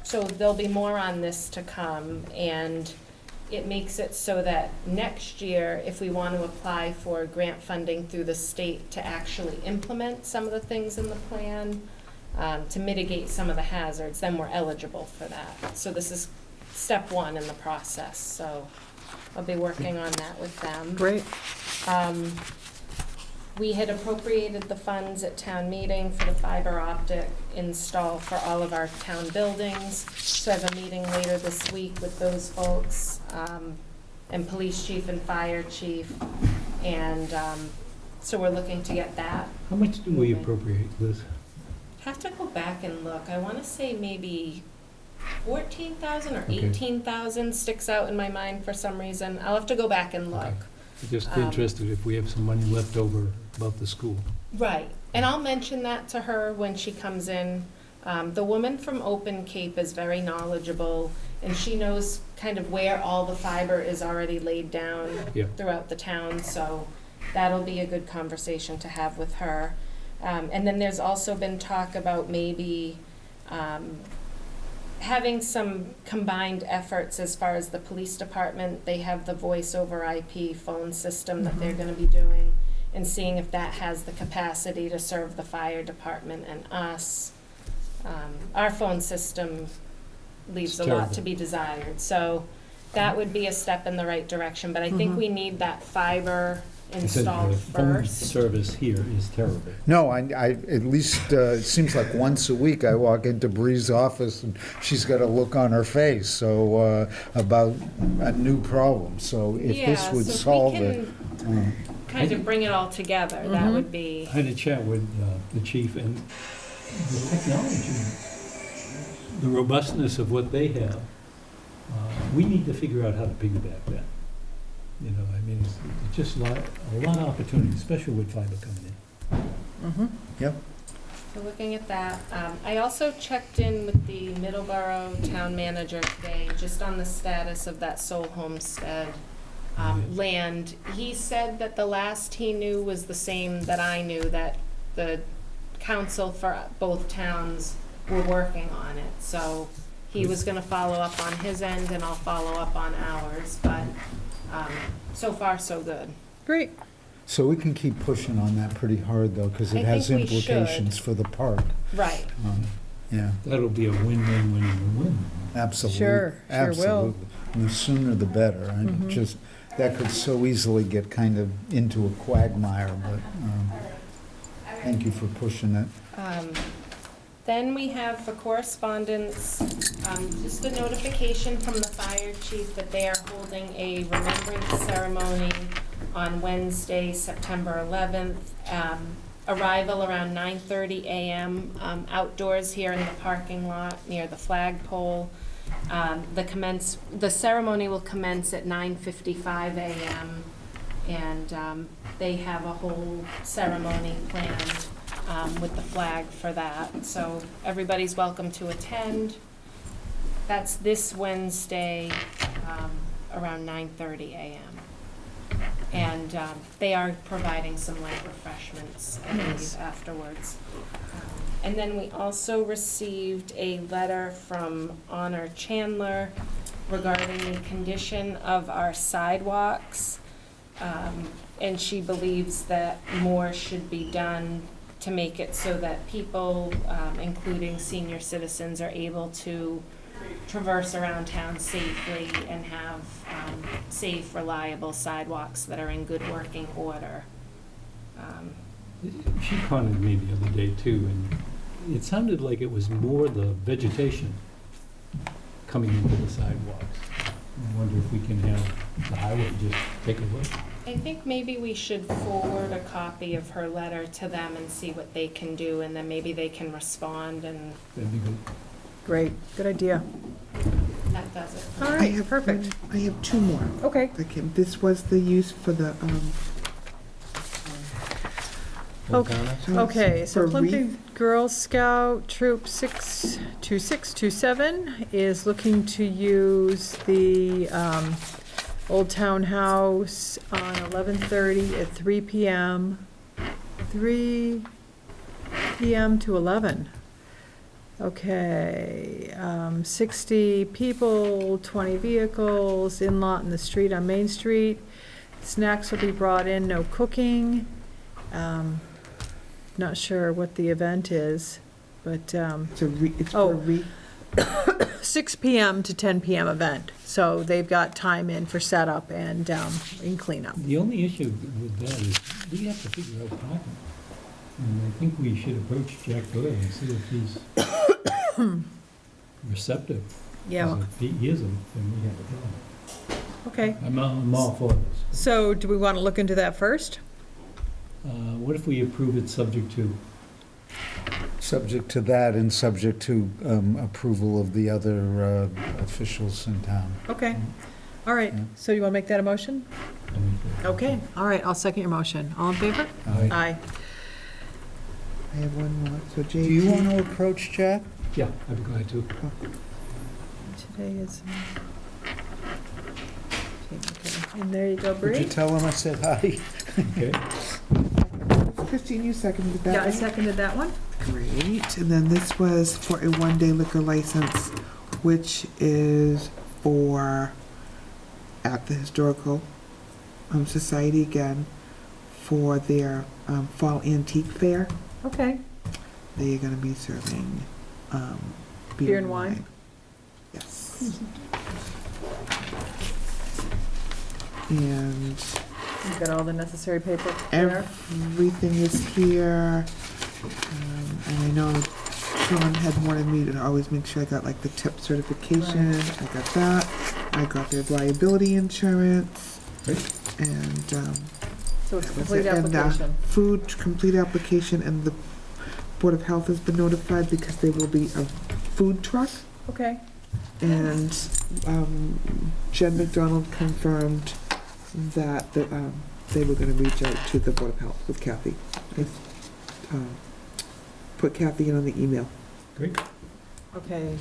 So there'll be more on this to come, and it makes it so that next year, if we want to apply for grant funding through the state to actually implement some of the things in the plan, to mitigate some of the hazards, then we're eligible for that. So this is step one in the process, so I'll be working on that with them. Great. We had appropriated the funds at town meeting for the fiber optic install for all of our town buildings. So I have a meeting later this week with those folks, and police chief and fire chief. And so we're looking to get that. how much do we appropriate, Liz? Have to go back and look. I want to say maybe 14,000 or Okay. 18,000 sticks out in my mind for some reason. I'll have to go back and look. Okay. I'm just interested if we have some money left over about the school. Right, and I'll mention that to her when she comes in. The woman from Open Cape is very knowledgeable, and she knows kind of where all the fiber is already laid down Yeah. throughout the town, so that'll be a good conversation to have with her. And then there's also been talk about maybe having some combined efforts as far as the police department. They have the voice over IP phone system that they're gonna be doing, and seeing if that has the capacity to serve the fire department and us. Our phone system leaves It's a lot terrible. to be desired, so that would be a step in the right direction, but I think we need that fiber I said installed the phone first. service here is terrible. No, I at least, it seems like once a week I walk into Bree's office and she's got a look on her face, so, about a new problem. So if this would solve it. Kind of bring it all together, that would be, I had a chat with the chief, and the technology, the robustness of what they have, we need to figure out how to piggyback that. You know, I mean, it's just a lot of opportunity, especially with fiber coming in. Yep. so looking at that. I also checked in with the Middleborough town manager today, just on the status of that Soul Homestead land. He said that the last he knew was the same that I knew, that the council for both towns were working on it. So he was gonna follow up on his end, and I'll follow up on ours, but so far, so good. Great. So we can keep pushing on that pretty hard, though, because I it has think we implications should. for the park. Right. Yeah, That'll be a win-win-win-win. absolutely. Sure will. Absolutely. And the sooner the better. I Mhm. just, that could so easily get kind of into a quagmire, but thank you for pushing it. Then we have for correspondence, just a notification from the fire chief that they are holding a remembrance ceremony on Wednesday, September 11th. Arrival around 9:30 a.m. Outdoors here in the parking lot near the flagpole. The ceremony will commence at 9:55 a.m. and they have a whole ceremony planned with the flag for that. So everybody's welcome to attend. That's this Wednesday around 9:30 a.m. And they are providing some light refreshments, I believe, afterwards. And then we also received a letter from Honor Chandler regarding the condition of our sidewalks. And she believes that more should be done to make it so that people, including senior citizens, are able to traverse around town safely and have safe, reliable sidewalks that are in good working order. She contacted me the other day too, and it sounded like it was more the vegetation coming into the sidewalks. I wonder if we can have the highway just take a look. I think maybe we should forward a copy of her letter to them and see what they can do, and then maybe they can respond, and That'd be good. Great, good idea. that does it. All I right, have perfect. I have two more. Okay. Okay, this was the use for the, Okay, so for Plimpton Girl Scout Troop 62627 is looking to use the Old Town House on 11:30 at 3 p.m. 3 p.m. to 11. Okay, 60 people, 20 vehicles, in-lot in the street on Main Street. Snacks will be brought in, no cooking. Not sure what the event is, but it's for Oh. a 6 p.m. to 10 p.m. event. So they've got time in for setup and cleanup. The only issue with that is we have to figure out parking. And I think we should approach Jack Doyle and see if he's receptive. Yeah, 'Cause if he isn't, then we have a problem. okay. I'm all for this. So do we want to look into that first? What if we approve it subject to? Subject to that and subject to approval of the other officials in town. Okay, all right. Yeah. So you want to make that a motion? I mean, Okay, all right, I'll second your motion. All in favor? Aye. Aye. I have one more, so Do you JT. want to approach Jack? Yeah, I'd be glad to. Today is... Okay, and there you go, Would you Bree. tell him I said hi? Okay. Christine, you seconded that Yeah, I one? seconded that one. Great, and then this was for a one-day liquor license, which is for, at the Historical Society again, for their Fall Antique Fair. Okay, They are gonna be serving Beer and wine? Yes. And you've got all the necessary paper there. everything is here. And I know Sean had wanted me to always make sure I got like the tip certification. I got that. I got their liability insurance. Great. And, So it's a that's complete it. And, application. food, complete application, and the Board of Health has been notified because there will be a food truck. Okay, And Jen McDonald confirmed that they were going to reach out to the Board of Health with Kathy. I put Kathy in on the email. Great. okay.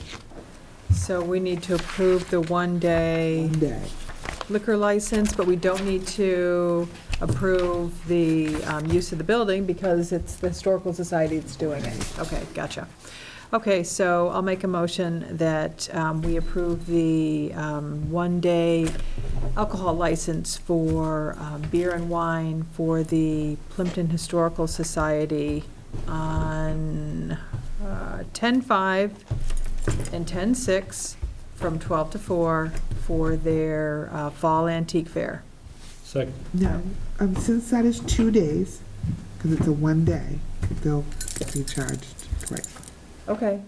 So we need to approve the one-day Day. liquor license, but we don't need to approve the use of the building because it's the Historical Society that's doing it. Okay, gotcha. Okay, so I'll make a motion that we approve the one-day alcohol license for beer and wine for the Plympton Historical Society on 10/5 and 10/6 from 12 to 4 for their fall antique fair. Second. No, since that is 2 days, because it's a 1 day, they'll be charged twice. Okay.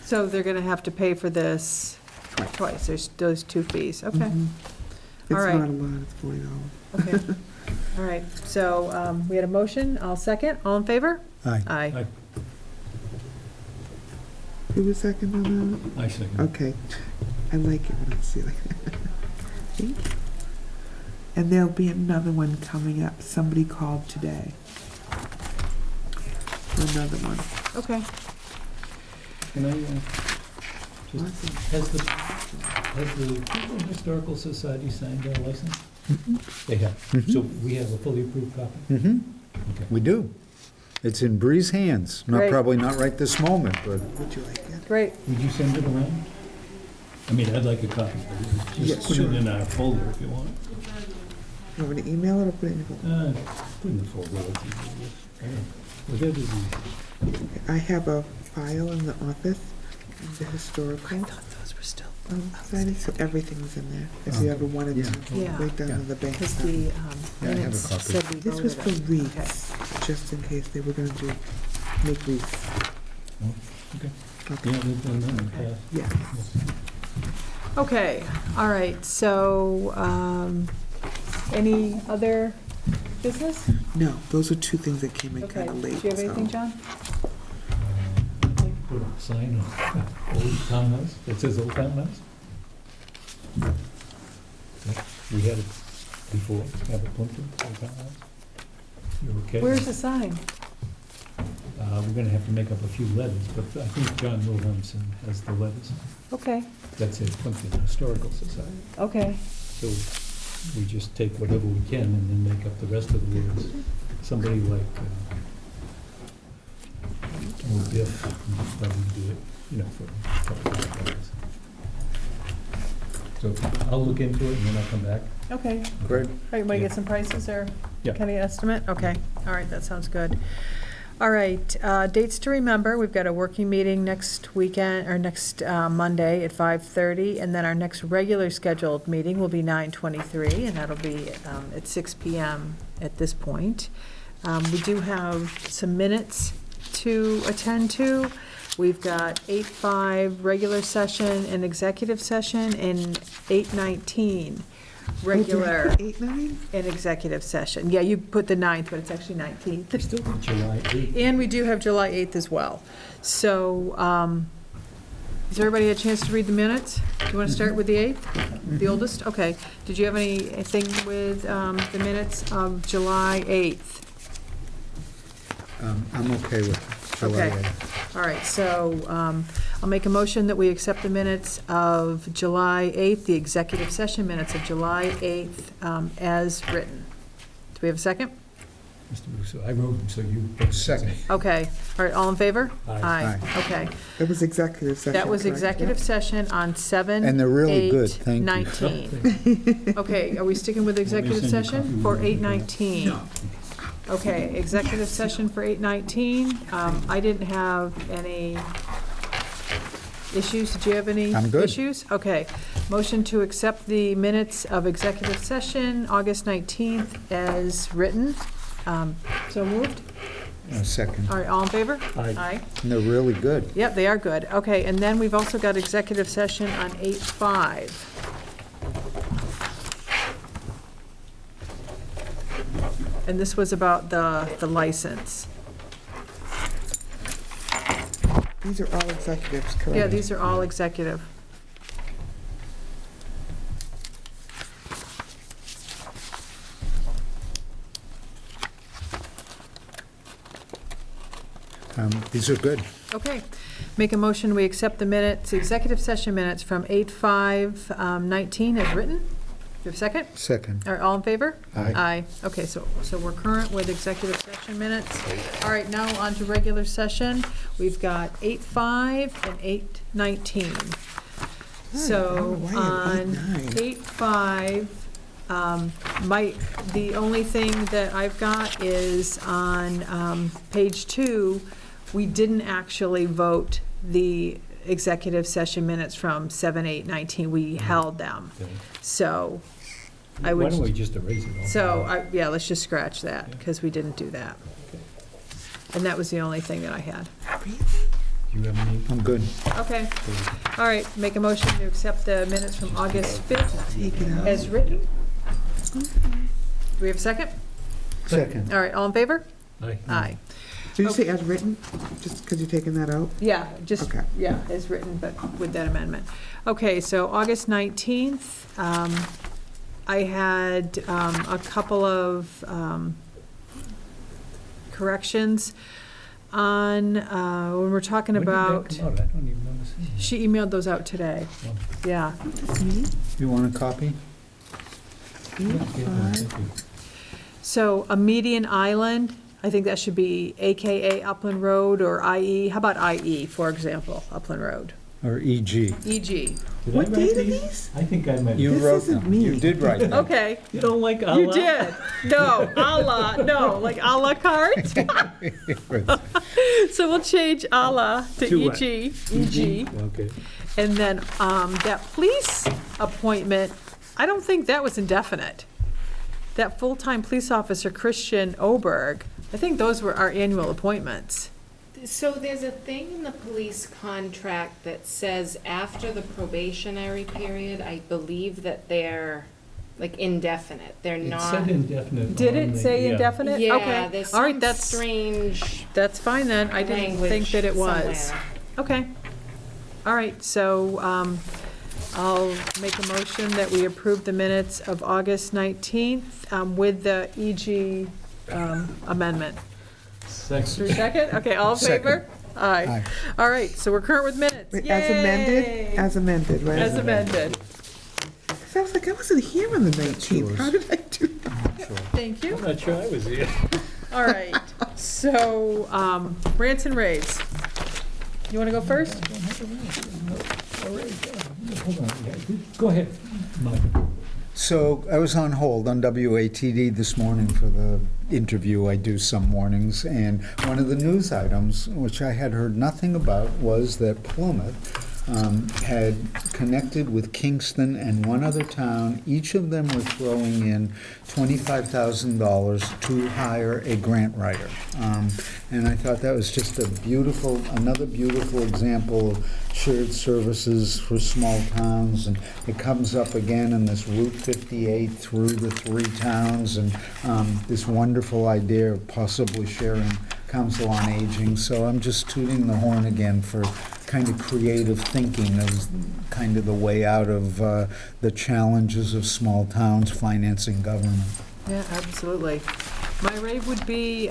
So they're gonna have to pay for this twice, there's those 2 fees, okay, Mhm. It's All right. not a lot, it's $40. okay. All right, so, we had a motion, I'll second, all in favor? Aye. Aye. Aye. Who was second on I second. that? Okay. I like it when it's silly. Thank you. And there'll be another one coming up. Somebody called today. For another one. Okay, Can I, just, Awesome. has the Plympton Historical Society signed our license? They have. Mhm. So we have a fully approved copy? Mm-hmm, Okay. we do. It's in Bree's hands. Not, Great. probably not right this moment, but Would you like it? great. Would you send it around? I mean, I'd like a copy, but Yes, just put it sure. in our folder if you want. You want me to email it or put it in your phone? Put it in the folder. That's easier. Whatever is easy. I have a file in the office, the historical those were still. society, so everything's in there. If you ever wanted Yeah. to, Yeah. right down Yeah. in the bank. Because account. the Yeah, I have a minutes copy. said we This was voted for it. wreaths, just in case they were gonna make wreaths. Okay. Okay. Yeah, we've done that in the past. Yeah. Okay, all right, so, any other business? No, those are 2 things that came in Okay, kinda do late, you have anything, so. John? I'd like to put a sign on Old Townhouse that says Old Townhouse. We had it before, have a Plympton, Old Townhouse. You're okay? Where's the sign? We're gonna have to make up a few letters, but I think John Williamson has the letters. Okay, That says Plympton Historical Society. okay, So we just take whatever we can and then make up the rest of the words. Somebody like, old Biff, would probably do it, you know, for a couple of letters. So I'll look into it and then I'll come back. okay. great. All right, want to get some prices or Yeah. kind of estimate? Okay, all right, that sounds good. All right, dates to remember, we've got a working meeting next weekend, or next Monday at 5:30, and then our next regular scheduled meeting will be 9:23, and that'll be at 6 PM at this point. We do have some minutes to attend to. We've got 8:05 regular session and executive session, and 8:19 regular 8/9? and executive session. Yeah, you put the 9th, but it's actually 19th. We still got July 8th. And we do have July 8th as well. So, has everybody had a chance to read the minutes? Do you want to start with the 8th, the oldest? Okay. Did you have anything with the minutes of July 8th? I'm okay with July Okay. 8th. All right, so I'll make a motion that we accept the minutes of July 8th, the executive session minutes of July 8th as written. Do we have a second? Mr. Russo, I wrote them, so you. Second. Okay. All right, all in favor? Aye. Okay. That was executive session. That was correct? executive session on 7, And they're really good, 8, thank you. 19. Okay, are we sticking with executive send you a session copy for when you get 8:19? Okay, executive session for 8:19. I didn't have any issues. Did you have any I'm good. issues? Okay. Motion to accept the minutes of executive session, August 19th, as written. So moved? Second. All right, all in favor? Aye. And they're really good. Yep, they are good. Okay, and then we've also got executive session on 8:05. And this was about the license. These are all executives, correct? Yeah, these are all executive. These are good. Okay. Make a motion, we accept the minutes, executive session minutes from 8:05:19 as written. Do you have a second? Second. All right, all in favor? Aye. Aye. Okay, so we're current with executive session minutes. All right, now on to regular session. We've got 8:05 and 8:19. So why on at 8:09? 8:05, the only thing that I've got is on page 2, we didn't actually vote the executive session minutes from 7/8/19. We held them. Okay. So I Why would, don't we just erase it all? so, yeah, let's just scratch that, Okay. because we didn't do that. And that was the only thing that I had. Do you have any? I'm good. Okay, all right, make a motion to accept the minutes from August 5th Take it out. as written. Do we have a second? Second. All right, all in favor? Aye. Aye. Did you say as written? Just because you're taking that out? Yeah, just, Okay. yeah, as written, but with that amendment. Okay, so August 19th, I had a couple of corrections on, when we're talking When did that about, come out? I don't even notice it. she emailed those out today. Oh. Yeah, You want a copy? Yeah, thank you. so a median island, I think that should be AKA Upland Road or IE. How about IE, for example, Upland Road? Or EG? EG. Did What I write date are these? these? I think I might. You This wrote isn't them. me. You did write them. Okay, You don't like you Allah? did. No, a la, no, like a la carte. So we'll change a la to To what? EG, EG. Okay. And then that police appointment, I don't think that was indefinite. That full-time police officer, Christian Oberg, I think those were our annual appointments. So there's a thing in the police contract that says after the probationary period, I believe that they're like indefinite. They're It not. said indefinite. Did on it the- say yeah. indefinite? Yeah, Okay. there's All right, some that's, strange that's fine then. I didn't think language that it was. somewhere. Okay. All right, so I'll make a motion that we approve the minutes of August 19th with the EG amendment. Is there a Second. second? Okay, all in favor? Aye. Aye. All right, so we're current with minutes. Wait, as amended? Yay! As amended, right? As amended. 'Cause I was like, I wasn't here on the 19th. yours. How did I do that? I'm not sure. Thank you. I'm not sure I was here. All right, so rants and raves. You want to go first? All right. Hold on. Yeah, go ahead, Mike. So I was on hold on WATD this morning for the interview I do some mornings, and one of the news items, which I had heard nothing about, was that Plymouth had connected with Kingston and one other town. Each of them were throwing in $25,000 to hire a grant writer. And I thought that was just another beautiful example of shared services for small towns. And it comes up again in this Route 58 through the three towns, and this wonderful idea of possibly sharing Council on Aging. So I'm just tooting the horn again for kind of creative thinking as kind of the way out of the challenges of small towns financing government. Yeah, absolutely. My rave would be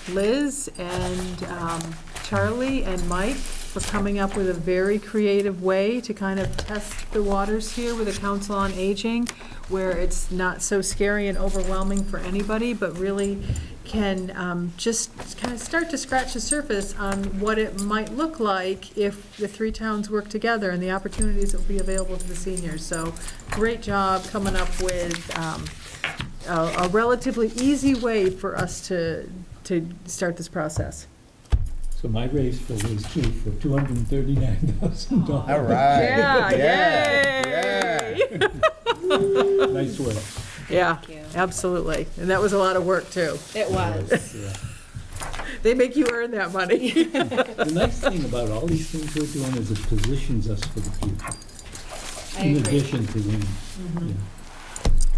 Liz and Charlie and Mike for coming up with a very creative way to kind of test the waters here with the Council on Aging, where it's not so scary and overwhelming for anybody, but really can just kind of start to scratch the surface on what it might look like if the three towns work together and the opportunities that will be available to the seniors. So great job coming up with a relatively easy way for us to start this process. So my raise for Liz too, for $239,000. All right. Yeah, Yeah, yay! Nice work. Yeah, Thank you. absolutely. And that was a lot of work, too. It was. Yeah. They make you earn that money. The nice thing about all these things we're doing is it positions us for the future. I In agree. addition to them, yeah.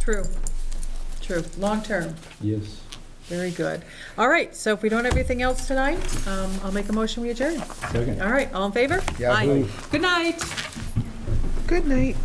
True, true. Long term. Yes. Very good. All right, so if we don't have anything else tonight, I'll make a motion, we adjourn. Second. All right, all in favor? Yahoo. Aye. Good night. Good night.